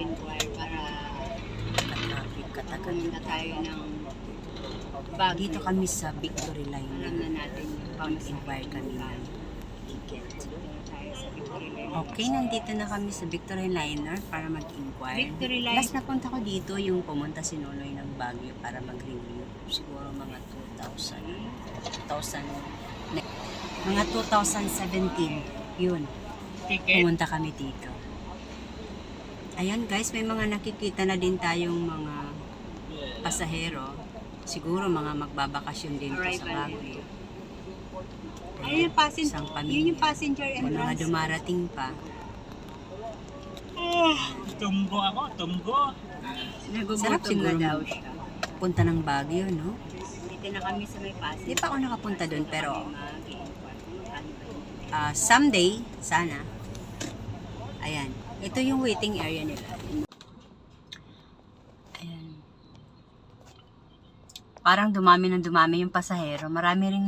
mag-inquire para Traffic katagal. pumunta tayo ng Baguio. Dito kami sa Victory Alam Line. na natin yung Mag-inquire kami ng ticket. Dito na tayo sa Victory Line. Okay, nandito na kami sa Victory Liner para mag-inquire. Victory Line. Last na punta ko dito, yung pumunta si Nonoy ng Baguio para mag-review. Siguro mga 2017. Yun. Ticket? Pumunta kami dito. Ayan guys, may mga nakikita na din tayong mga pasahero. Siguro mga magbabakasyon din po sa Arrival. Baguio. Ayun yung passenger. Isang pamilya. Yun yung passenger Kung mga entrance. dumarating pa. Tumgo ako, tumgo. Sarap Nagugutom siguro na daw siya. punta ng Baguio, no? Dito na kami sa may passenger. Hindi pa ako nakapunta doon, pero Mag-inquire. someday, sana. Ayan. Ito yung waiting area nila. Ayan. Parang dumami ng dumami yung pasahero. Marami ring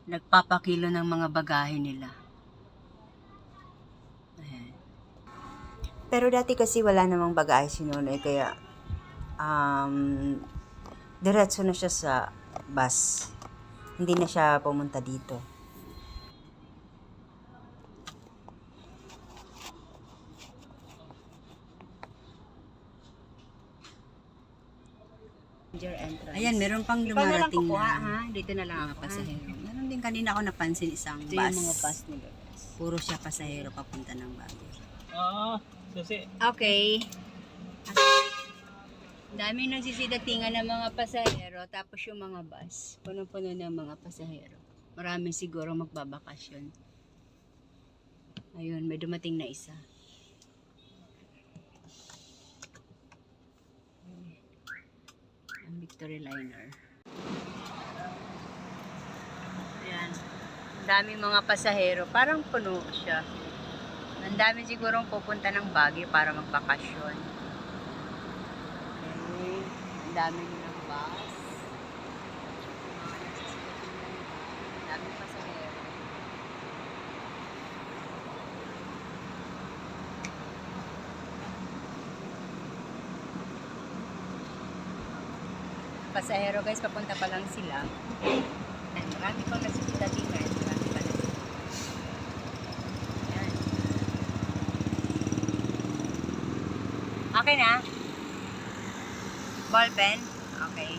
nagpapakilo ng mga bagahe nila. Ayan. Pero dati kasi wala namang bagahe si Nonoy, kaya diretso na siya sa bus. Hindi na siya pumunta dito. Passenger entrance. Ayan, meron pang Ikaw na lang dumarating kukuha, na ha? Dito na lang mga ako, ha? pasahero. Meron din kanina ako napansin isang Ito bus. yung mga bus nila. Puro siya pasahero papunta ng Baguio. Oo, susi. Okay. Dami nagsisidatingan ng mga pasahero, tapos yung mga bus, puno-puno ng mga pasahero. Marami siguro magbabakasyon. Ayun, may dumating na isa. Ang Victory Liner. Ayan. Ang daming mga pasahero, parang puno siya. Ang dami sigurong pupunta ng Baguio para magbakasyon. Okay. Ang dami nilang bus. Ang daming pasahero. Pasahero guys, papunta pa lang sila. Ayan, marami pang nasisita din guys. Marami pa lang. Ayan. Okay na? Ballpen? Okay.